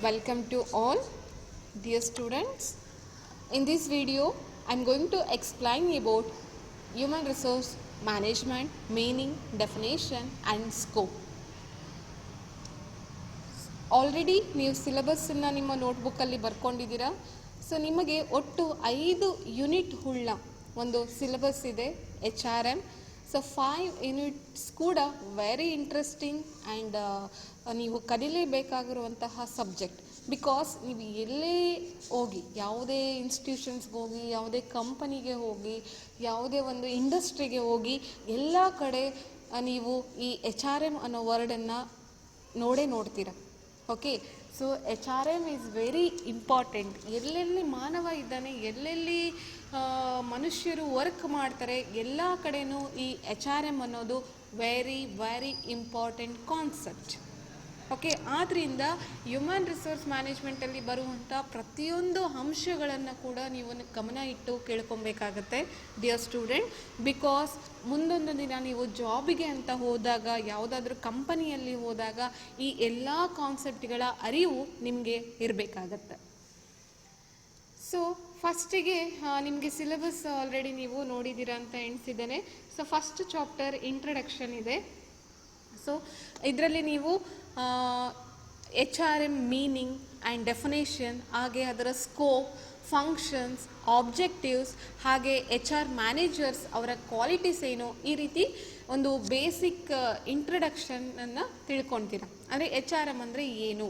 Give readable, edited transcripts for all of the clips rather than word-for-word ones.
Welcome to all dear students. In this video, I am going to explain about human resource management, meaning, definition and scope. Already ನೀವು ಸಿಲೆಬಸ್ಸನ್ನು ನಿಮ್ಮ ನೋಟ್ಬುಕ್ಕಲ್ಲಿ ಬರ್ಕೊಂಡಿದ್ದೀರಾ. So ನಿಮಗೆ ಒಟ್ಟು 5 unit ಉಳ್ಳ ಒಂದು syllabus ಇದೆ HRM. So 5 units ಕೂಡ very interesting and ನೀವು ಕಲೀಲೇಬೇಕಾಗಿರುವಂತಹ subject. Because ನೀವು ಎಲ್ಲೇ ಹೋಗಿ, ಯಾವುದೇ ಇನ್ಸ್ಟಿಟ್ಯೂಷನ್ಸ್ಗೆ ಹೋಗಿ, ಯಾವುದೇ ಕಂಪನಿಗೆ ಹೋಗಿ, ಯಾವುದೇ ಒಂದು ಇಂಡಸ್ಟ್ರಿಗೆ ಹೋಗಿ, ಎಲ್ಲ ಕಡೆ ನೀವು ಈ HRM ಅನ್ನೋ ವರ್ಡನ್ನು ನೋಡ್ತೀರ. Okay, so HRM is very important. ಎಲ್ಲೆಲ್ಲಿ ಮಾನವ ಇದ್ದಾನೆ, ಎಲ್ಲೆಲ್ಲಿ ಮನುಷ್ಯರು ವರ್ಕ್ ಮಾಡ್ತಾರೆ, ಎಲ್ಲ ಕಡೆಯೂ ಈ HRM ಅನ್ನೋದು ವೆರಿ ಇಂಪಾರ್ಟೆಂಟ್ ಕಾನ್ಸೆಪ್ಟ್. ಓಕೆ, ಆದ್ದರಿಂದ ಹ್ಯೂಮನ್ ರಿಸೋರ್ಸ್ ಮ್ಯಾನೇಜ್ಮೆಂಟಲ್ಲಿ ಬರುವಂಥ ಪ್ರತಿಯೊಂದು ಅಂಶಗಳನ್ನು ಕೂಡ ನೀವು ಗಮನ ಇಟ್ಟು ಕೇಳ್ಕೊಬೇಕಾಗತ್ತೆ ಡಿಯರ್ ಸ್ಟೂಡೆಂಟ್. ಬಿಕಾಸ್ ಮುಂದೊಂದು ದಿನ ನೀವು ಜಾಬಿಗೆ ಅಂತ ಹೋದಾಗ, ಯಾವುದಾದ್ರೂ ಕಂಪನಿಯಲ್ಲಿ ಹೋದಾಗ ಈ ಎಲ್ಲ ಕಾನ್ಸೆಪ್ಟ್ಗಳ ಅರಿವು ನಿಮಗೆ ಇರಬೇಕಾಗತ್ತೆ. ಸೊ ಫಸ್ಟಿಗೆ ನಿಮಗೆ ಸಿಲೆಬಸ್ ಆಲ್ರೆಡಿ ನೀವು ನೋಡಿದ್ದೀರಾ ಅಂತ ಎಣಿಸಿದ್ದೇನೆ. ಸೊ ಫಸ್ಟ್ ಚಾಪ್ಟರ್ ಇಂಟ್ರಡಕ್ಷನ್ ಇದೆ. ಸೊ ಇದರಲ್ಲಿ ನೀವು HRM ಮೀನಿಂಗ್ ಆ್ಯಂಡ್ ಡೆಫಿನೇಷನ್, ಹಾಗೆ ಅದರ ಸ್ಕೋಪ್, ಫಂಕ್ಷನ್ಸ್, ಆಬ್ಜೆಕ್ಟಿವ್ಸ್, ಹಾಗೆ HR ಮ್ಯಾನೇಜರ್ಸ್ ಅವರ ಕ್ವಾಲಿಟೀಸ್ ಏನು, ಈ ರೀತಿ ಒಂದು ಬೇಸಿಕ್ ಇಂಟ್ರಡಕ್ಷನನ್ನು ತಿಳ್ಕೊತೀರ. ಅಂದರೆ HRM ಅಂದರೆ ಏನು,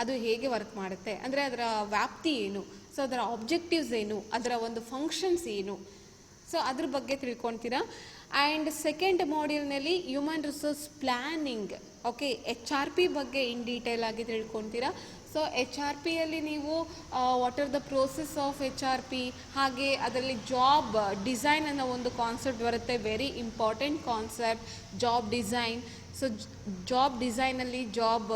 ಅದು ಹೇಗೆ ವರ್ಕ್ ಮಾಡುತ್ತೆ, ಅಂದರೆ ಅದರ ವ್ಯಾಪ್ತಿ ಏನು, ಸೊ ಅದರ ಆಬ್ಜೆಕ್ಟಿವ್ಸ್ ಏನು, ಅದರ ಒಂದು ಫಂಕ್ಷನ್ಸ್ ಏನು, ಸೊ ಅದ್ರ ಬಗ್ಗೆ ತಿಳ್ಕೊತೀರಾ. ಆ್ಯಂಡ್ ಸೆಕೆಂಡ್ ಮಾಡ್ಯೂಲ್ನಲ್ಲಿ human resource planning, okay, HRP ಬಗ್ಗೆ ಇನ್ ಡೀಟೇಲ್ ಆಗಿ ತಿಳ್ಕೊತೀರಾ. ಸೊ HRPಯಲ್ಲಿ ನೀವು what are the process of HRP, ಹಾಗೆ ಅದರಲ್ಲಿ ಜಾಬ್ ಡಿಸೈನ್ ಅನ್ನೋ ಒಂದು ಕಾನ್ಸೆಪ್ಟ್ ಬರುತ್ತೆ, very important concept, job design. So job ಡಿಸೈನಲ್ಲಿ job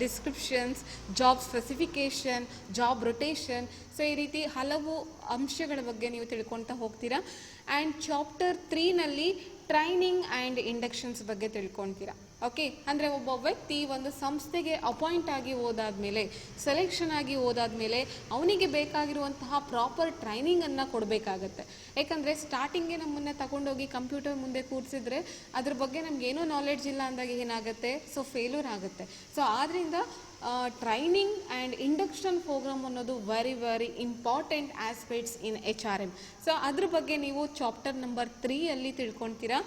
descriptions, job specification, job rotation, so ಈ ರೀತಿ ಹಲವು ಅಂಶಗಳ ಬಗ್ಗೆ ನೀವು ತಿಳ್ಕೊಳ್ತಾ ಹೋಗ್ತೀರಾ. ಆ್ಯಂಡ್ ಚಾಪ್ಟರ್ 3ನಲ್ಲಿ ಟ್ರೈನಿಂಗ್ ಆ್ಯಂಡ್ ಇಂಡಕ್ಷನ್ಸ್ ಬಗ್ಗೆ ತಿಳ್ಕೊತೀರಾ. ಓಕೆ, ಅಂದರೆ ಒಬ್ಬ ವ್ಯಕ್ತಿ ಒಂದು ಸಂಸ್ಥೆಗೆ ಅಪಾಯಿಂಟ್ ಆಗಿ ಹೋದಾದ್ಮೇಲೆ, ಸೆಲೆಕ್ಷನ್ ಆಗಿ ಹೋದಾದ್ಮೇಲೆ ಅವನಿಗೆ ಬೇಕಾಗಿರುವಂತಹ ಪ್ರಾಪರ್ ಟ್ರೈನಿಂಗನ್ನು ಕೊಡಬೇಕಾಗತ್ತೆ. ಯಾಕಂದರೆ ಸ್ಟಾರ್ಟಿಂಗ್ಗೆ ನಮ್ಮನ್ನು ತಗೊಂಡೋಗಿ ಕಂಪ್ಯೂಟರ್ ಮುಂದೆ ಕೂರಿಸಿದ್ರೆ ಅದ್ರ ಬಗ್ಗೆ ನಮಗೇನೂ ನಾಲೆಡ್ಜ್ ಇಲ್ಲ ಅಂದಾಗ ಏನಾಗುತ್ತೆ, ಸೊ ಫೇಲ್ಯೂರ್ ಆಗುತ್ತೆ. ಸೊ ಆದ್ದರಿಂದ ಟ್ರೈನಿಂಗ್ ಆ್ಯಂಡ್ ಇಂಡಕ್ಷನ್ ಪ್ರೋಗ್ರಾಮ್ ಅನ್ನೋದು very important aspects in HRM. So ಅದ್ರ ಬಗ್ಗೆ ನೀವು ಚಾಪ್ಟರ್ ನಂಬರ್ 3ಯಲ್ಲಿ ತಿಳ್ಕೊತೀರಾ.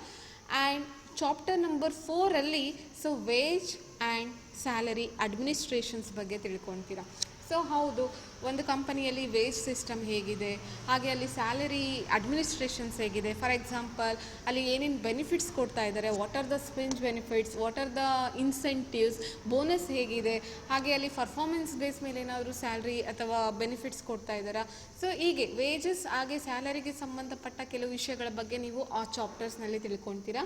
ಆ್ಯಂಡ್ ಚಾಪ್ಟರ್ ನಂಬರ್ 4ಅಲ್ಲಿ so wage and salary administrations ಬಗ್ಗೆ ತಿಳ್ಕೊತೀರಾ. ಸೊ ಹೌದು, ಒಂದು ಕಂಪನಿಯಲ್ಲಿ ವೇಜ್ ಸಿಸ್ಟಮ್ ಹೇಗಿದೆ, ಹಾಗೆ ಅಲ್ಲಿ ಸ್ಯಾಲರಿ ಅಡ್ಮಿನಿಸ್ಟ್ರೇಷನ್ಸ್ ಹೇಗಿದೆ, ಫಾರ್ ಎಕ್ಸಾಂಪಲ್ ಅಲ್ಲಿ ಏನೇನು ಬೆನಿಫಿಟ್ಸ್ ಕೊಡ್ತಾ ಇದ್ದಾರೆ, what are the fringe benefits, what are the incentives, bonus ಹೇಗಿದೆ, ಹಾಗೆ ಅಲ್ಲಿ ಪರ್ಫಾರ್ಮೆನ್ಸ್ ಬೇಸ್ ಮೇಲೆ ಏನಾದರೂ ಸ್ಯಾಲ್ರಿ ಅಥವಾ ಬೆನಿಫಿಟ್ಸ್ ಕೊಡ್ತಾ ಇದ್ದಾರಾ. ಸೊ ಹೀಗೆ ವೇಜಸ್ ಹಾಗೆ ಸ್ಯಾಲರಿಗೆ ಸಂಬಂಧಪಟ್ಟ ಕೆಲವು ವಿಷಯಗಳ ಬಗ್ಗೆ ನೀವು ಆ ಚಾಪ್ಟರ್ಸ್ನಲ್ಲಿ ತಿಳ್ಕೊತೀರಾ.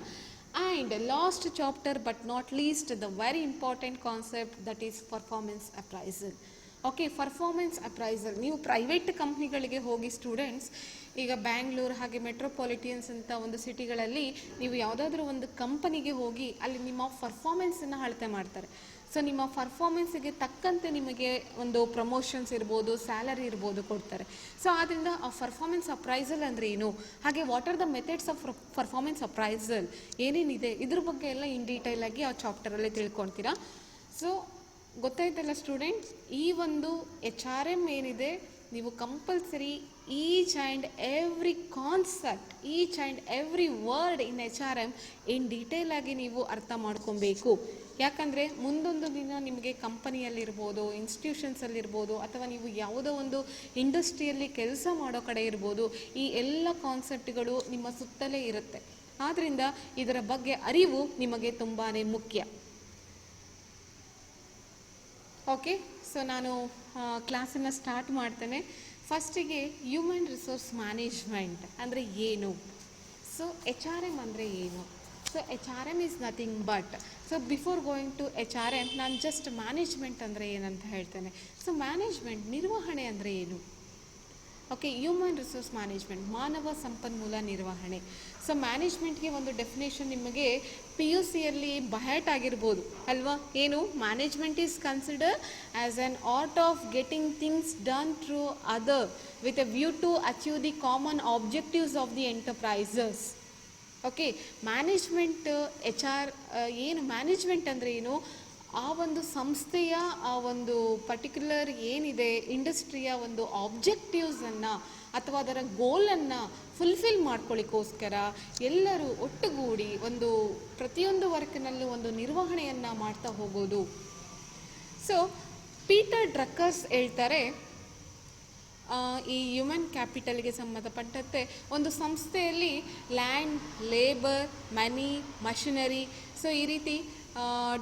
And last chapter but not least, the very important concept, that is performance appraisal. Okay, performance appraisal ನೀವು ಪ್ರೈವೇಟ್ ಕಂಪ್ನಿಗಳಿಗೆ ಹೋಗಿ ಸ್ಟೂಡೆಂಟ್ಸ್, ಈಗ ಬ್ಯಾಂಗ್ಳೂರು ಹಾಗೆ ಮೆಟ್ರೋಪಾಲಿಟಿಯನ್ಸ್ ಅಂತ ಒಂದು ಸಿಟಿಗಳಲ್ಲಿ ನೀವು ಯಾವುದಾದ್ರೂ ಒಂದು ಕಂಪನಿಗೆ ಹೋಗಿ ಅಲ್ಲಿ ನಿಮ್ಮ ಪರ್ಫಾರ್ಮೆನ್ಸನ್ನು ಅಳತೆ ಮಾಡ್ತಾರೆ. ಸೊ ನಿಮ್ಮ ಪರ್ಫಾರ್ಮೆನ್ಸಿಗೆ ತಕ್ಕಂತೆ ನಿಮಗೆ ಒಂದು ಪ್ರಮೋಷನ್ಸ್ ಇರ್ಬೋದು, ಸ್ಯಾಲರಿ ಇರ್ಬೋದು ಕೊಡ್ತಾರೆ. ಸೊ ಆದ್ದರಿಂದ ಆ ಪರ್ಫಾರ್ಮೆನ್ಸ್ ಅಪ್ರೈಸಲ್ ಅಂದರೆ ಏನು, ಹಾಗೆ what are the methods of performance appraisal ಏನೇನಿದೆ, ಇದ್ರ ಬಗ್ಗೆ ಎಲ್ಲ ಇನ್ ಡೀಟೇಲ್ ಆಗಿ ಆ ಚಾಪ್ಟರಲ್ಲಿ ತಿಳ್ಕೊತೀರಾ. ಸೊ ಗೊತ್ತಾಯ್ತಲ್ಲ ಸ್ಟೂಡೆಂಟ್, ಈ ಒಂದು HRM ಏನಿದೆ, ನೀವು compulsory each and every concept, each and every word in HRM in detail ಆಗಿ ನೀವು ಅರ್ಥ ಮಾಡ್ಕೊಬೇಕು. ಯಾಕಂದರೆ ಮುಂದೊಂದು ದಿನ ನಿಮಗೆ ಕಂಪನಿಯಲ್ಲಿರ್ಬೋದು, ಇನ್ಸ್ಟಿಟ್ಯೂಷನ್ಸಲ್ಲಿರ್ಬೋದು, ಅಥವಾ ನೀವು ಯಾವುದೋ ಒಂದು ಇಂಡಸ್ಟ್ರಿಯಲ್ಲಿ ಕೆಲಸ ಮಾಡೋ ಕಡೆ ಇರ್ಬೋದು, ಈ ಎಲ್ಲ ಕಾನ್ಸೆಪ್ಟ್ಗಳು ನಿಮ್ಮ ಸುತ್ತಲೇ ಇರುತ್ತೆ. ಆದ್ದರಿಂದ ಇದರ ಬಗ್ಗೆ ಅರಿವು ನಿಮಗೆ ತುಂಬಾ ಮುಖ್ಯ. ಓಕೆ, ಸೊ ನಾನು ಕ್ಲಾಸನ್ನು ಸ್ಟಾರ್ಟ್ ಮಾಡ್ತೇನೆ. ಫಸ್ಟಿಗೆ ಹ್ಯೂಮನ್ ರಿಸೋರ್ಸ್ ಮ್ಯಾನೇಜ್ಮೆಂಟ್ ಅಂದರೆ ಏನು, ಸೊ HRM ಅಂದರೆ ಏನು. So HRM is nothing but, so before going to HRM ನಾನು ಜಸ್ಟ್ ಮ್ಯಾನೇಜ್ಮೆಂಟ್ ಅಂದರೆ ಏನಂತ ಹೇಳ್ತೇನೆ. ಸೊ ಮ್ಯಾನೇಜ್ಮೆಂಟ್, ನಿರ್ವಹಣೆ ಅಂದರೆ ಏನು. ಓಕೆ, ಹ್ಯೂಮನ್ ರಿಸೋರ್ಸ್ ಮ್ಯಾನೇಜ್ಮೆಂಟ್, ಮಾನವ ಸಂಪನ್ಮೂಲ ನಿರ್ವಹಣೆ. ಸೊ ಮ್ಯಾನೇಜ್ಮೆಂಟ್ಗೆ ಒಂದು ಡೆಫಿನೇಷನ್ ನಿಮಗೆ ಪಿ ಯು ಸಿಯಲ್ಲಿ ಬಹ್ಯಾಟ್ ಆಗಿರ್ಬೋದು ಅಲ್ವಾ, ಏನು management is consider as an art of getting things done through other with a view to achieve the common objectives of the enterprises. Okay, management H R ಏನು management ಅಂದರೆ ಏನು, ಆ ಒಂದು ಸಂಸ್ಥೆಯ ಆ ಒಂದು ಪರ್ಟಿಕ್ಯುಲರ್ ಏನಿದೆ ಇಂಡಸ್ಟ್ರಿಯ ಒಂದು ಆಬ್ಜೆಕ್ಟಿವ್ಸನ್ನು ಅಥವಾ ಅದರ ಗೋಲನ್ನು ಫುಲ್ಫಿಲ್ ಮಾಡ್ಕೊಳ್ಳಿಕ್ಕೋಸ್ಕರ ಎಲ್ಲರೂ ಒಟ್ಟುಗೂಡಿ ಒಂದು ಪ್ರತಿಯೊಂದು ವರ್ಕ್ನಲ್ಲೂ ಒಂದು ನಿರ್ವಹಣೆಯನ್ನು ಮಾಡ್ತಾ ಹೋಗೋದು. ಸೊ ಪೀಟರ್ ಡ್ರಕ್ಕರ್ಸ್ ಹೇಳ್ತಾರೆ, ಈ ಹ್ಯೂಮನ್ ಕ್ಯಾಪಿಟಲ್ಗೆ ಸಂಬಂಧಪಟ್ಟಂತೆ ಒಂದು ಸಂಸ್ಥೆಯಲ್ಲಿ ಲ್ಯಾಂಡ್, ಲೇಬರ್, ಮನಿ, ಮಷಿನರಿ, ಸೊ ಈ ರೀತಿ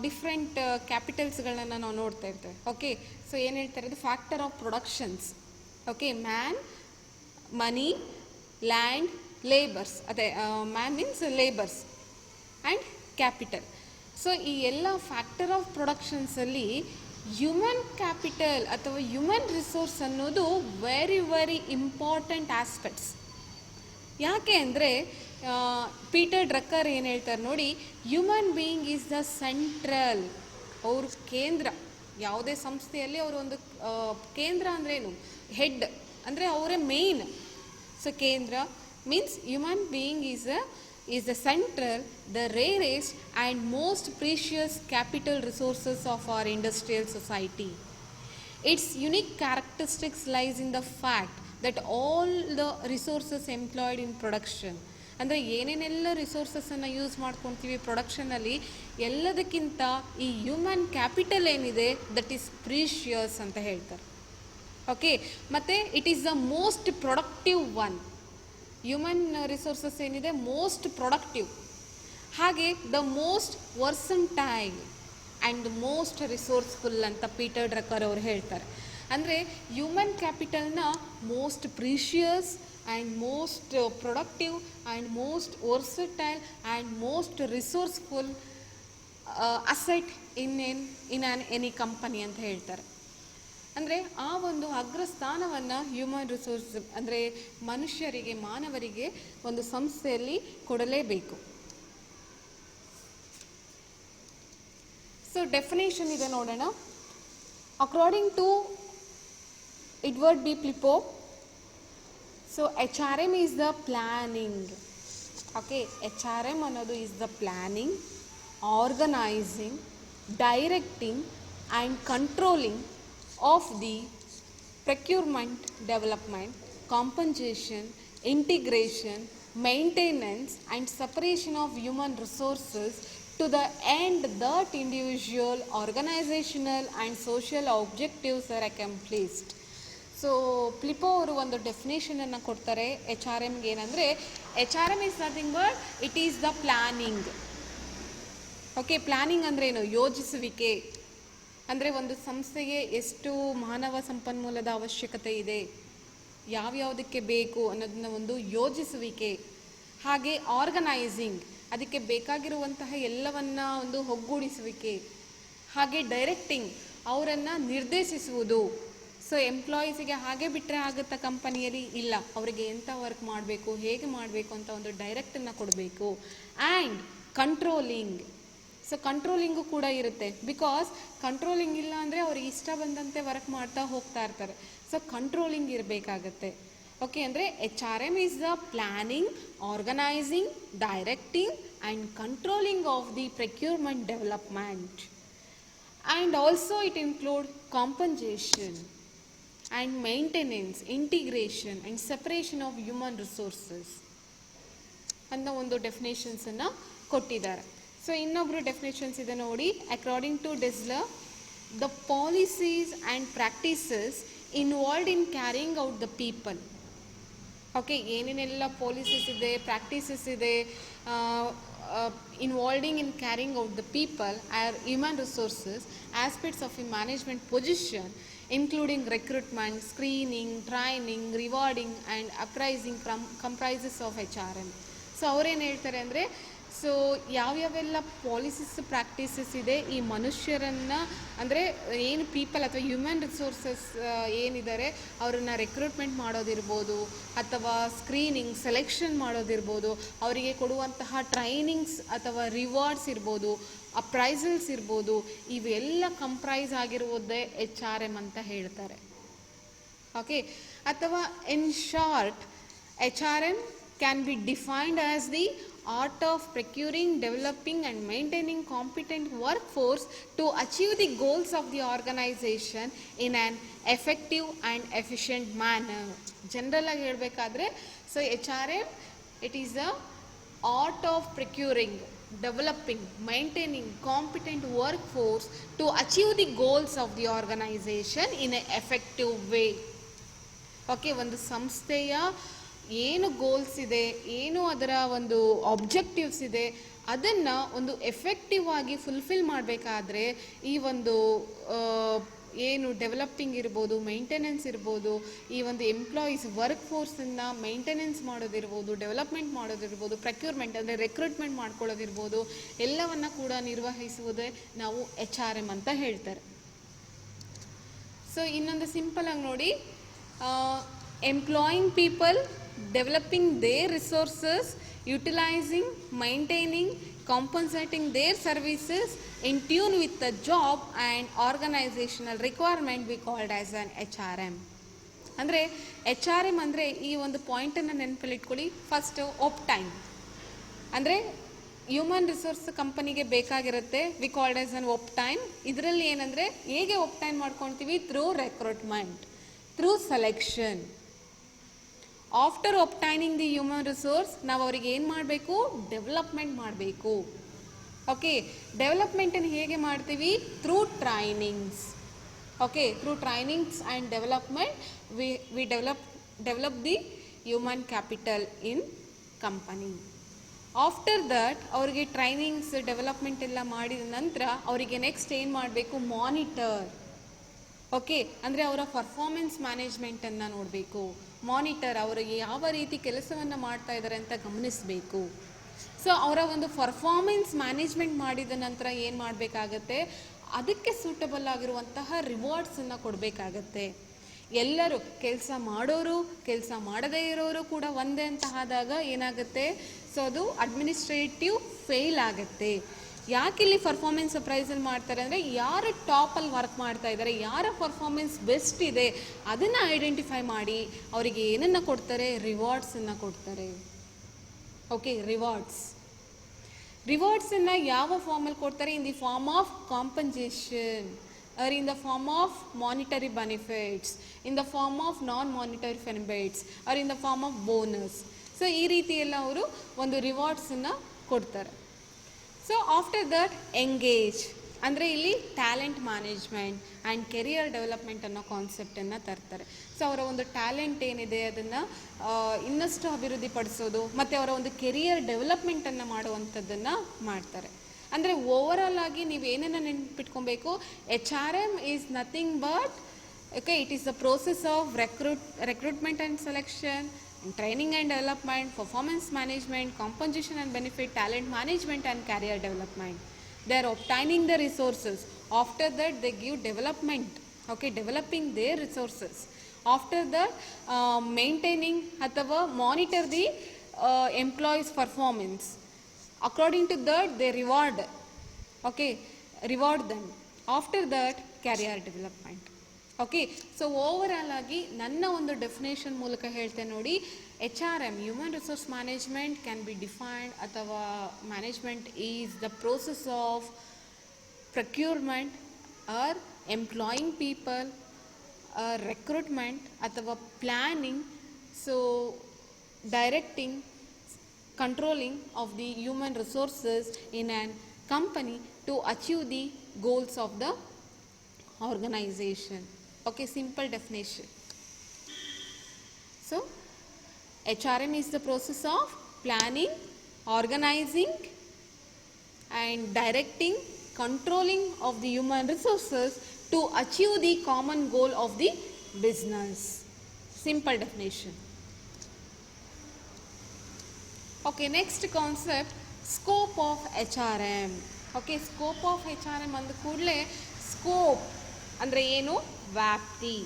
ಡಿಫ್ರೆಂಟ್ ಕ್ಯಾಪಿಟಲ್ಸ್ಗಳನ್ನ ನಾವು ನೋಡ್ತಾ ಇರ್ತೇವೆ. ಓಕೆ, ಸೊ ಏನು ಹೇಳ್ತಾರೆ, ಅದು factor of productions. Okay, man, money, land, labours, ಅದೇ man means labours and capital. So ಈ ಎಲ್ಲ ಫ್ಯಾಕ್ಟರ್ ಆಫ್ ಪ್ರೊಡಕ್ಷನ್ಸಲ್ಲಿ ಹ್ಯೂಮನ್ ಕ್ಯಾಪಿಟಲ್ ಅಥವಾ ಹ್ಯೂಮನ್ ರಿಸೋರ್ಸ್ ಅನ್ನೋದು ವೆರಿ ಇಂಪಾರ್ಟೆಂಟ್ ಆಸ್ಪೆಕ್ಟ್ಸ್. ಯಾಕೆ ಅಂದರೆ ಪೀಟರ್ ಡ್ರಕ್ಕರ್ ಏನು ಹೇಳ್ತಾರೆ ನೋಡಿ, human being is the central, ಅವರು ಕೇಂದ್ರ, ಯಾವುದೇ ಸಂಸ್ಥೆಯಲ್ಲಿ ಅವರು ಒಂದು ಕೇಂದ್ರ ಅಂದ್ರೇನು, ಹೆಡ್ ಅಂದರೆ ಅವರೇ ಮೇನ್. ಸೊ ಕೇಂದ್ರ means human being is the central, the rarest and most precious capital resources of our industrial society. Its unique characteristics lies in the fact that all the resources employed in production, ಅಂದರೆ ಏನೇನೆಲ್ಲ ರಿಸೋರ್ಸಸನ್ನು use ಮಾಡ್ಕೊತೀವಿ ಪ್ರೊಡಕ್ಷನಲ್ಲಿ, ಎಲ್ಲದಕ್ಕಿಂತ ಈ human capital ಏನಿದೆ that is precious ಅಂತ ಹೇಳ್ತಾರೆ. Okay, ಮತ್ತು it is the most productive one. Human resources ಏನಿದೆ ಮೋಸ್ಟ್ ಪ್ರೊಡಕ್ಟಿವ್, ಹಾಗೆ the most versatile and most resourceful ಅಂತ ಪೀಟರ್ ಡ್ರಕ್ಕರ್ ಅವರು ಹೇಳ್ತಾರೆ. ಅಂದರೆ ಹ್ಯೂಮನ್ ಕ್ಯಾಪಿಟಲ್ನ most precious and most productive and most versatile and most resourceful asset in any company ಅಂತ ಹೇಳ್ತಾರೆ. ಅಂದರೆ ಆ ಒಂದು ಅಗ್ರಸ್ಥಾನವನ್ನು ಹ್ಯೂಮನ್ ರಿಸೋರ್ಸ್ ಅಂದರೆ ಮನುಷ್ಯರಿಗೆ, ಮಾನವರಿಗೆ ಒಂದು ಸಂಸ್ಥೆಯಲ್ಲಿ ಕೊಡಲೇಬೇಕು. ಸೊ ಡೆಫಿನೇಷನ್ ಇದೆ ನೋಡೋಣ. According to Edward B Flippo, so HRM is the planning. Okay, HRM ಅನ್ನೋದು is the planning, organising, directing and controlling of the procurement, development, compensation, integration, maintenance and separation of human resources to the end that individual, organizational and social objectives are accomplished. So Flippo ಅವರು ಒಂದು ಡೆಫಿನೇಷನನ್ನು ಕೊಡ್ತಾರೆ HRMಗೆ. ಏನಂದರೆ HRM is nothing but it is the planning. Okay, planning ಅಂದರೆ ಏನು, ಯೋಜಿಸುವಿಕೆ. ಅಂದರೆ ಒಂದು ಸಂಸ್ಥೆಗೆ ಎಷ್ಟು ಮಾನವ ಸಂಪನ್ಮೂಲದ ಅವಶ್ಯಕತೆ ಇದೆ, ಯಾವ್ಯಾವುದಕ್ಕೆ ಬೇಕು ಅನ್ನೋದನ್ನ ಒಂದು ಯೋಜಿಸುವಿಕೆ. ಹಾಗೆ ಆರ್ಗನೈಸಿಂಗ್, ಅದಕ್ಕೆ ಬೇಕಾಗಿರುವಂತಹ ಎಲ್ಲವನ್ನ ಒಂದು ಒಗ್ಗೂಡಿಸುವಿಕೆ. ಹಾಗೆ ಡೈರೆಕ್ಟಿಂಗ್, ಅವರನ್ನು ನಿರ್ದೇಶಿಸುವುದು. ಸೊ ಎಂಪ್ಲಾಯೀಸಿಗೆ ಹಾಗೆ ಬಿಟ್ಟರೆ ಆಗುತ್ತಾ ಕಂಪನಿಯಲ್ಲಿ? ಇಲ್ಲ, ಅವರಿಗೆ ಎಂಥ ವರ್ಕ್ ಮಾಡಬೇಕು, ಹೇಗೆ ಮಾಡಬೇಕು ಅಂತ ಒಂದು ಡೈರೆಕ್ಟನ್ನು ಕೊಡಬೇಕು. ಆ್ಯಂಡ್ ಕಂಟ್ರೋಲಿಂಗ್, ಸೊ ಕಂಟ್ರೋಲಿಂಗು ಕೂಡ ಇರುತ್ತೆ. ಬಿಕಾಸ್ ಕಂಟ್ರೋಲಿಂಗ್ ಇಲ್ಲ ಅಂದರೆ ಅವ್ರಿಗೆ ಇಷ್ಟ ಬಂದಂತೆ ವರ್ಕ್ ಮಾಡ್ತಾ ಹೋಗ್ತಾ ಇರ್ತಾರೆ. ಸೊ ಕಂಟ್ರೋಲಿಂಗ್ ಇರಬೇಕಾಗತ್ತೆ. ಓಕೆ, ಅಂದರೆ HRM is the planning, organising, directing and controlling of the procurement development. And also it include compensation and maintenance, integration and separation of human resources ಅನ್ನೋ ಒಂದು ಡೆಫಿನೇಷನ್ಸನ್ನು ಕೊಟ್ಟಿದ್ದಾರೆ. ಸೊ ಇನ್ನೊಬ್ಬರು ಡೆಫಿನೇಷನ್ಸ್ ಇದೆ ನೋಡಿ. According to Dessler, the policies and practices involved in carrying out the people. Okay, ಏನೇನೆಲ್ಲ policies ಇದೆ, practices ಇದೆ involving in carrying out the people or human resources aspects of A management position including recruitment, screening, training, rewarding and appraising comprises of HRM. So ಅವ್ರೇನು ಹೇಳ್ತಾರೆ ಅಂದರೆ so ಯಾವ್ಯಾವೆಲ್ಲ policies practices ಇದೆ ಈ ಮನುಷ್ಯರನ್ನು ಅಂದರೆ ಏನು ಪೀಪಲ್ ಅಥವಾ ಹ್ಯೂಮನ್ ರಿಸೋರ್ಸಸ್ ಏನಿದ್ದಾರೆ ಅವರನ್ನು ರೆಕ್ರೂಟ್ಮೆಂಟ್ ಮಾಡೋದಿರ್ಬೋದು ಅಥವಾ ಸ್ಕ್ರೀನಿಂಗ್ ಸೆಲೆಕ್ಷನ್ ಮಾಡೋದಿರ್ಬೋದು, ಅವರಿಗೆ ಕೊಡುವಂತಹ ಟ್ರೈನಿಂಗ್ಸ್ ಅಥವಾ ರಿವಾರ್ಡ್ಸ್ ಇರ್ಬೋದು, ಅಪ್ರೈಸಲ್ಸ್ ಇರ್ಬೋದು, ಇವೆಲ್ಲ ಕಂಪ್ರೈಸ್ ಆಗಿರುವುದೇ HRM ಅಂತ ಹೇಳ್ತಾರೆ. ಓಕೆ, ಅಥವಾ in short HRM can be defined as the art of procuring, developing and maintaining competent workforce to achieve the goals of the organization in an effective and efficient manner. General ಆಗಿ ಹೇಳಬೇಕಾದ್ರೆ so HRM it is the art of procuring, developing, maintaining competent workforce to achieve the goals of the organization in an effective way. Okay, ಒಂದು ಸಂಸ್ಥೆಯ ಏನು goals ಇದೆ, ಏನು ಅದರ ಒಂದು objectives ಇದೆ, ಅದನ್ನು ಒಂದು ಎಫೆಕ್ಟಿವ್ ಆಗಿ ಫುಲ್ಫಿಲ್ ಮಾಡಬೇಕಾದ್ರೆ ಈ ಒಂದು ಏನು ಡೆವಲಪಿಂಗ್ ಇರ್ಬೋದು, ಮೇಂಟೆನೆನ್ಸ್ ಇರ್ಬೋದು, ಈ ಒಂದು ಎಂಪ್ಲಾಯೀಸ್ ವರ್ಕ್ ಫೋರ್ಸನ್ನು ಮೇಂಟೆನೆನ್ಸ್ ಮಾಡೋದಿರ್ಬೋದು, ಡೆವಲಪ್ಮೆಂಟ್ ಮಾಡೋದಿರ್ಬೋದು, ಪ್ರಕ್ಯೂರ್ಮೆಂಟ್ ಅಂದರೆ ರೆಕ್ರೂಟ್ಮೆಂಟ್ ಮಾಡ್ಕೊಳ್ಳೋದಿರ್ಬೋದು, ಎಲ್ಲವನ್ನು ಕೂಡ ನಿರ್ವಹಿಸುವುದೇ ನಾವು HRM ಅಂತ ಹೇಳ್ತಾರೆ. ಸೊ ಇನ್ನೊಂದು ಸಿಂಪಲ್ ಆಗಿ ನೋಡಿ, employing people, developing their resources, utilizing, maintaining, compensating their services in tune with the job and organizational requirement we called as an HRM. ಅಂದರೆ HRM ಅಂದರೆ ಈ ಒಂದು ಪಾಯಿಂಟನ್ನು ನೆನಪಲ್ಲಿಟ್ಕೊಳ್ಳಿ. ಫಸ್ಟು ಒಪ್ ಟೈಮ್ ಅಂದರೆ ಹ್ಯೂಮನ್ ರಿಸೋರ್ಸ್ ಕಂಪನಿಗೆ ಬೇಕಾಗಿರುತ್ತೆ, we called as an op time. ಇದರಲ್ಲಿ ಏನಂದರೆ ಹೇಗೆ ಒಪ್ ಟೈಮ್ ಮಾಡ್ಕೊಳ್ತೀವಿ? Through recruitment, through selection. After obtaining the human resource ನಾವು ಅವ್ರಿಗೆ ಏನು ಮಾಡಬೇಕು? ಡೆವಲಪ್ಮೆಂಟ್ ಮಾಡಬೇಕು. ಓಕೆ, ಡೆವಲಪ್ಮೆಂಟನ್ನು ಹೇಗೆ ಮಾಡ್ತೀವಿ? Through trainings. Okay, through trainings and development we develop the human capital in company. After that ಅವರಿಗೆ ಟ್ರೈನಿಂಗ್ಸ್ ಡೆವಲಪ್ಮೆಂಟ್ ಎಲ್ಲ ಮಾಡಿದ ನಂತರ ಅವರಿಗೆ ನೆಕ್ಸ್ಟ್ ಏನು ಮಾಡಬೇಕು? ಮಾನಿಟರ್. ಓಕೆ, ಅಂದರೆ ಅವರ ಪರ್ಫಾರ್ಮೆನ್ಸ್ ಮ್ಯಾನೇಜ್ಮೆಂಟನ್ನು ನೋಡಬೇಕು. ಮಾನಿಟರ್, ಅವರಿಗೆ ಯಾವ ರೀತಿ ಕೆಲಸವನ್ನು ಮಾಡ್ತಾ ಇದ್ದಾರೆ ಅಂತ ಗಮನಿಸಬೇಕು. ಸೊ ಅವರ ಒಂದು ಪರ್ಫಾರ್ಮೆನ್ಸ್ ಮ್ಯಾನೇಜ್ಮೆಂಟ್ ಮಾಡಿದ ನಂತರ ಏನು ಮಾಡಬೇಕಾಗತ್ತೆ? ಅದಕ್ಕೆ ಸೂಟಬಲ್ ಆಗಿರುವಂತಹ ರಿವಾರ್ಡ್ಸನ್ನು ಕೊಡಬೇಕಾಗತ್ತೆ. ಎಲ್ಲರೂ ಕೆಲಸ ಮಾಡೋರು, ಕೆಲಸ ಮಾಡದೇ ಇರೋರು ಕೂಡ ಒಂದೇ ಅಂತ ಆದಾಗ ಏನಾಗುತ್ತೆ? ಸೊ ಅದು ಅಡ್ಮಿನಿಸ್ಟ್ರೇಟಿವ್ ಫೇಲ್ ಆಗುತ್ತೆ. ಯಾಕಿಲ್ಲಿ ಪರ್ಫಾರ್ಮೆನ್ಸ್ ಅಪ್ರೈಸಲ್ ಮಾಡ್ತಾರೆ ಅಂದರೆ ಯಾರು ಟಾಪಲ್ಲಿ ವರ್ಕ್ ಮಾಡ್ತಾ ಇದ್ದಾರೆ, ಯಾರ ಪರ್ಫಾರ್ಮೆನ್ಸ್ ಬೆಸ್ಟ್ ಇದೆ ಅದನ್ನು ಐಡೆಂಟಿಫೈ ಮಾಡಿ ಅವರಿಗೆ ಏನನ್ನು ಕೊಡ್ತಾರೆ? ರಿವಾರ್ಡ್ಸನ್ನು ಕೊಡ್ತಾರೆ. ಓಕೆ, ರಿವಾರ್ಡ್ಸನ್ನು ಯಾವ ಫಾರ್ಮಲ್ಲಿ ಕೊಡ್ತಾರೆ? In the form of compensation, or in the form of monetary benefits, in the form of non-monetary benefits, or in the form of bonus. So ಈ ರೀತಿ ಎಲ್ಲ ಅವರು ಒಂದು ರಿವಾರ್ಡ್ಸನ್ನು ಕೊಡ್ತಾರೆ. ಸೊ ಆಫ್ಟರ್ ದಟ್ ಎಂಗೇಜ್ ಅಂದರೆ ಇಲ್ಲಿ talent management and career development ಅನ್ನೋ ಕಾನ್ಸೆಪ್ಟನ್ನು ತರ್ತಾರೆ. ಸೊ ಅವರ ಒಂದು ಟ್ಯಾಲೆಂಟ್ ಏನಿದೆ ಅದನ್ನು ಇನ್ನಷ್ಟು ಅಭಿವೃದ್ಧಿಪಡಿಸೋದು ಮತ್ತು ಅವರ ಒಂದು ಕೆರಿಯರ್ ಡೆವಲಪ್ಮೆಂಟನ್ನು ಮಾಡುವಂಥದ್ದನ್ನು ಮಾಡ್ತಾರೆ. ಅಂದರೆ ಓವರಾಲ್ ಆಗಿ ನೀವು ಏನನ್ನು ನೆನಪಿಟ್ಕೊಬೇಕು? HRM is nothing but okay, it is the process of recruitment and selection, training and development, performance management, compensation and benefit, talent management and career development. They are obtaining the resources. After that they give development, okay, developing their resources. After that maintaining athava monitor the employees performance. According to that they reward, okay, reward them. After that career development. Okay, so overall ಆಗಿ ನನ್ನ ಒಂದು definition ಮೂಲಕ ಹೇಳ್ತೇನೆ ನೋಡಿ. HRM, human resource management, can be defined ಅಥವಾ management is the process of procurement or employing people, recruitment ಅಥವಾ planning, so directing, controlling of the human resources in an company to achieve the goals of the organization. Okay, simple definition. So HRM is the process of planning, organizing and directing, controlling of the human resources to achieve the common goal of the business. Simple definition. Okay, next concept, scope of H R M. Okay, scope of H R M ಅಂದ ಕೂಡಲೇ scope ಅಂದರೆ ಏನು, ವ್ಯಾಪ್ತಿ.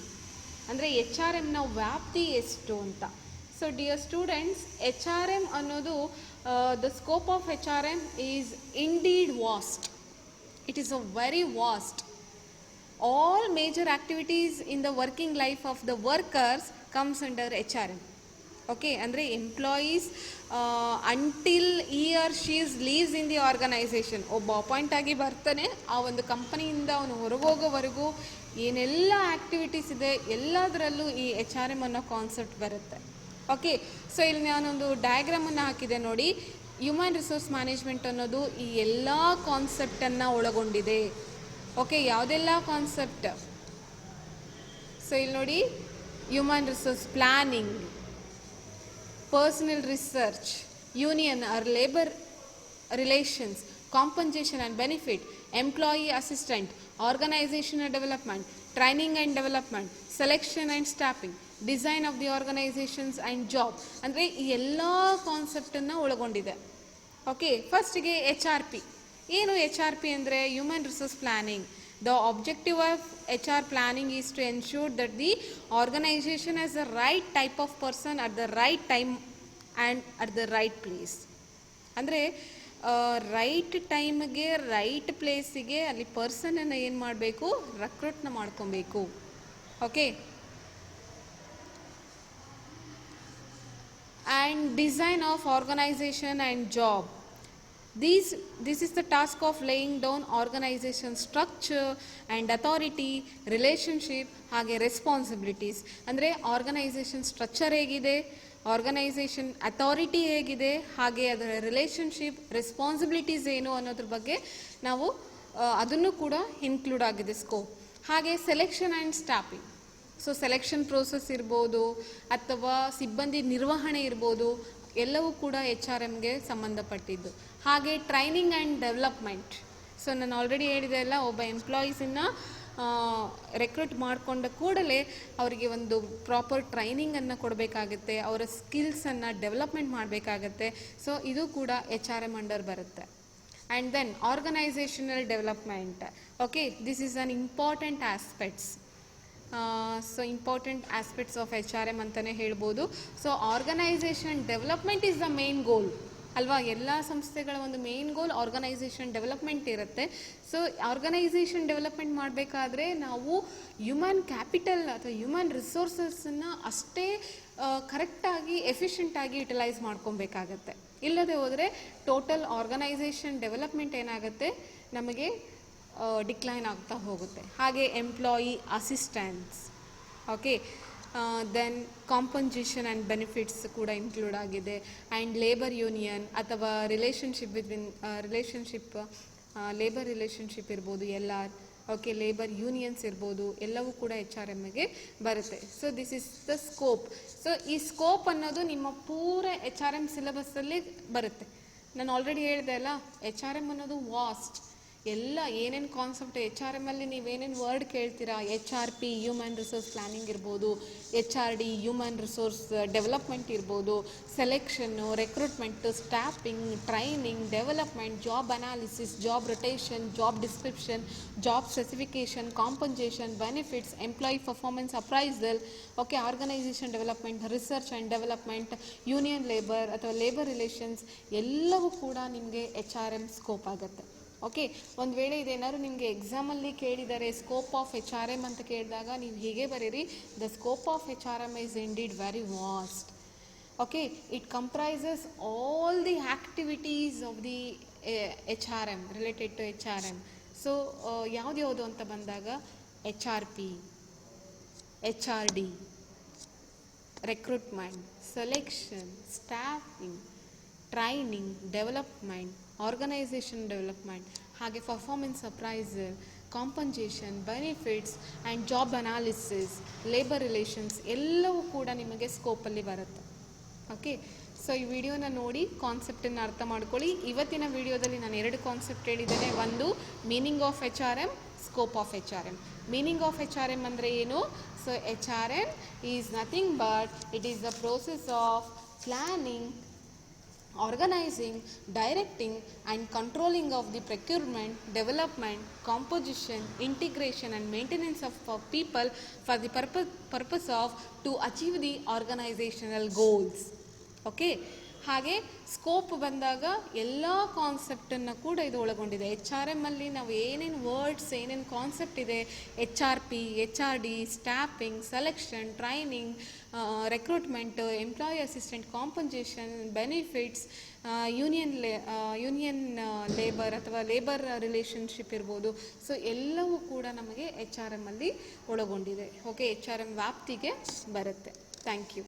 ಅಂದರೆ H R ಎಮ್ನ ವ್ಯಾಪ್ತಿ ಎಷ್ಟು ಅಂತ. So dear students, H R M ಅನ್ನೋದು the scope of H R M is indeed vast. It is a very vast. All major activities in the working life of the workers comes under HRM. Okay, ಅಂದರೆ employees until he or she leaves in the organisation. ಒಬ್ಬ appoint ಆಗಿ ಬರ್ತಾನೆ, ಆ ಒಂದು ಕಂಪನಿಯಿಂದ ಅವನು ಹೊರಗೋಗೋವರೆಗೂ ಏನೆಲ್ಲ activities ಇದೆ ಎಲ್ಲದರಲ್ಲೂ ಈ ಎಚ್ ಆರ್ ಎಮ್ ಅನ್ನೋ ಕಾನ್ಸೆಪ್ಟ್ ಬರುತ್ತೆ. ಓಕೆ, ಸೊ ಇಲ್ಲಿ ನಾನೊಂದು ಡಯಾಗ್ರಾಮನ್ನು ಹಾಕಿದೆ ನೋಡಿ. ಹ್ಯೂಮನ್ ರಿಸೋರ್ಸ್ ಮ್ಯಾನೇಜ್ಮೆಂಟ್ ಅನ್ನೋದು ಈ ಎಲ್ಲ ಕಾನ್ಸೆಪ್ಟನ್ನು ಒಳಗೊಂಡಿದೆ. ಓಕೆ, ಯಾವುದೆಲ್ಲ ಕಾನ್ಸೆಪ್ಟ್? ಸೊ ಇಲ್ಲಿ ನೋಡಿ, human resource planning, personal research, union or labour relations, compensation and benefit, employee assistant, organisational development, training and development, selection and staffing, design of the organisations and job. ಅಂದರೆ ಈ ಎಲ್ಲ ಕಾನ್ಸೆಪ್ಟನ್ನು ಒಳಗೊಂಡಿದೆ. Okay, ಫಸ್ಟಿಗೆ H R P. ಏನು H R P ಅಂದರೆ? Human resource planning. The objective of H R planning is to ensure that the organisation has the right type of person at the right time and at the right place. ಅಂದರೆ right ಟೈಮ್ಗೆ right ಪ್ಲೇಸಿಗೆ ಅಲ್ಲಿ ಪರ್ಸನನ್ನು ಏನು ಮಾಡಬೇಕು, ರೆಕ್ರೂಟ್ನ ಮಾಡ್ಕೊಬೇಕು. Okay, and design of organization and job. This is the task of laying down organization structure and authority, relationship ಹಾಗೆ responsibilities. ಅಂದರೆ organization structure ಹೇಗಿದೆ, ಆರ್ಗನೈಸೇಷನ್ ಅಥಾರಿಟಿ ಹೇಗಿದೆ, ಹಾಗೆ ಅದರ ರಿಲೇಷನ್ಶಿಪ್, ರೆಸ್ಪಾನ್ಸಿಬಿಲಿಟೀಸ್ ಏನು ಅನ್ನೋದ್ರ ಬಗ್ಗೆ ನಾವು ಅದನ್ನು ಕೂಡ ಇನ್ಕ್ಲೂಡ್ ಆಗಿದೆ ಸ್ಕೋಪ್. ಹಾಗೆ selection and staffing. So selection process ಇರ್ಬೋದು ಅಥವಾ ಸಿಬ್ಬಂದಿ ನಿರ್ವಹಣೆ ಇರ್ಬೋದು, ಎಲ್ಲವೂ ಕೂಡ ಎಚ್ ಆರ್ ಎಮ್ಗೆ ಸಂಬಂಧಪಟ್ಟಿದ್ದು. ಹಾಗೆ ಟ್ರೈನಿಂಗ್ ಆ್ಯಂಡ್ ಡೆವಲಪ್ಮೆಂಟ್. ಸೊ ನಾನು ಆಲ್ರೆಡಿ ಹೇಳಿದೆ ಅಲ್ಲ, ಒಬ್ಬ ಎಂಪ್ಲಾಯೀಸನ್ನು ರೆಕ್ರೂಟ್ ಮಾಡಿಕೊಂಡ ಕೂಡಲೇ ಅವರಿಗೆ ಒಂದು ಪ್ರಾಪರ್ ಟ್ರೈನಿಂಗನ್ನು ಕೊಡಬೇಕಾಗತ್ತೆ, ಅವರ ಸ್ಕಿಲ್ಸನ್ನು ಡೆವಲಪ್ಮೆಂಟ್ ಮಾಡಬೇಕಾಗತ್ತೆ. ಸೊ ಇದು ಕೂಡ ಎಚ್ ಆರ್ ಎಮ್ ಅಂಡರ್ ಬರುತ್ತೆ. And then organisational development. Okay, this is an important aspects. So important aspects of H R M ಅಂತಲೇ ಹೇಳ್ಬೋದು. So organisation development is the main goal ಅಲ್ವಾ? ಎಲ್ಲ ಸಂಸ್ಥೆಗಳ ಒಂದು ಮೇನ್ ಗೋಲ್ ಆರ್ಗನೈಸೇಷನ್ ಡೆವಲಪ್ಮೆಂಟ್ ಇರುತ್ತೆ. So organisation development ಮಾಡಬೇಕಾದ್ರೆ ನಾವು human capital ಅಥವಾ ಹ್ಯೂಮನ್ ರಿಸೋರ್ಸಸ್ಸನ್ನು ಅಷ್ಟೇ ಕರೆಕ್ಟಾಗಿ ಎಫಿಷಿಯೆಂಟಾಗಿ ಯುಟಿಲೈಸ್ ಮಾಡ್ಕೊಬೇಕಾಗತ್ತೆ. ಇಲ್ಲದೆ ಹೋದರೆ ಟೋಟಲ್ ಆರ್ಗನೈಸೇಷನ್ ಡೆವಲಪ್ಮೆಂಟ್ ಏನಾಗುತ್ತೆ, ನಮಗೆ ಡಿಕ್ಲೈನ್ ಆಗ್ತಾ ಹೋಗುತ್ತೆ. ಹಾಗೆ employee assistance. Okay, then compensation and benefits ಕೂಡ ಇನ್ಕ್ಲೂಡ್ ಆಗಿದೆ. ಆ್ಯಂಡ್ ಲೇಬರ್ ಯೂನಿಯನ್ ಅಥವಾ ರಿಲೇಷನ್ಶಿಪ್ ಬಿಟ್ವೀನ್ ಲೇಬರ್ ರಿಲೇಷನ್ಶಿಪ್ ಇರ್ಬೋದು, ಓಕೆ, ಲೇಬರ್ ಯೂನಿಯನ್ಸ್ ಇರ್ಬೋದು, ಎಲ್ಲವೂ ಕೂಡ ಎಚ್ ಆರ್ ಎಮ್ಗೆ ಬರುತ್ತೆ. So this is the scope. So ಈ ಸ್ಕೋಪ್ ಅನ್ನೋದು ನಿಮ್ಮ ಪೂರ ಎಚ್ ಆರ್ ಎಮ್ ಸಿಲೆಬಸ್ಸಲ್ಲಿ ಬರುತ್ತೆ. ನಾನು ಆಲ್ರೆಡಿ ಹೇಳಿದೆ ಅಲ್ಲ, ಎಚ್ ಆರ್ ಎಮ್ ಅನ್ನೋದು ವಾಸ್ಟ್. ಎಲ್ಲ ಏನೇನು ಕಾನ್ಸೆಪ್ಟ್ ಎಚ್ ಆರ್ ಎಮ್ಮಲ್ಲಿ ನೀವೇನೇನು ವರ್ಡ್ ಕೇಳ್ತೀರಾ, H R P human resource planning ಇರ್ಬೋದು, H R D human resource development ಇರ್ಬೋದು, selection, recruitment, staffing, training, development, job analysis, job rotation, job description, job specification, compensation, benefits, employee performance appraisal, okay, organization development, research and development, union labour ಅಥವಾ labour relations, ಎಲ್ಲವೂ ಕೂಡ ನಿಮಗೆ H R M scope ಆಗುತ್ತೆ. Okay, ಒಂದು ವೇಳೆ ಇದೇನಾದ್ರು ನಿಮಗೆ ಎಕ್ಸಾಮಲ್ಲಿ ಕೇಳಿದರೆ scope of H R M ಅಂತ ಕೇಳಿದಾಗ ನೀವು ಹೀಗೆ ಬರೀರಿ, the scope of H R M is indeed very vast. Okay, it comprises all the activities of the H R M related to H R M. So ಯಾವ್ದು ಅಂತ ಬಂದಾಗ H R P, H R D, recruitment, selection, staffing, training, development, organization development, ಹಾಗೆ performance appraisal, compensation, benefits and job analysis, labour relations, ಎಲ್ಲವೂ ಕೂಡ ನಿಮಗೆ ಸ್ಕೋಪಲ್ಲಿ ಬರುತ್ತೆ. Okay, so ಈ ವಿಡಿಯೋನ ನೋಡಿ ಕಾನ್ಸೆಪ್ಟನ್ನು ಅರ್ಥ ಮಾಡ್ಕೊಳ್ಳಿ. ಇವತ್ತಿನ ವಿಡಿಯೋದಲ್ಲಿ ನಾನು 2 ಕಾನ್ಸೆಪ್ಟ್ ಹೇಳಿದ್ದೇನೆ. ಒಂದು meaning of H R M, scope of H R M. Meaning of H R M ಅಂದರೆ ಏನು? So H R M is nothing but it is the process of planning, organizing, directing and controlling of the procurement, development, composition, integration and maintenance of people for the purpose of to achieve the organizational goals. Okay, ಹಾಗೆ scope ಬಂದಾಗ ಎಲ್ಲ ಕಾನ್ಸೆಪ್ಟನ್ನು ಕೂಡ ಇದು ಒಳಗೊಂಡಿದೆ. HRM ಅಲ್ಲಿ ನಾವು ಏನೇನು words, ಏನೇನು ಕಾನ್ಸೆಪ್ಟ್ ಇದೆ, HRP, HRD, staffing, selection, training, recruitment, employee assistant, compensation, benefits, union labour ಅಥವಾ ಲೇಬರ್ ರಿಲೇಷನ್ಶಿಪ್ ಇರ್ಬೋದು. ಸೊ ಎಲ್ಲವೂ ಕೂಡ ನಮಗೆ HRM ಅಲ್ಲಿ ಒಳಗೊಂಡಿದೆ. ಓಕೆ, HRM ವ್ಯಾಪ್ತಿಗೆ ಬರುತ್ತೆ. Thank you.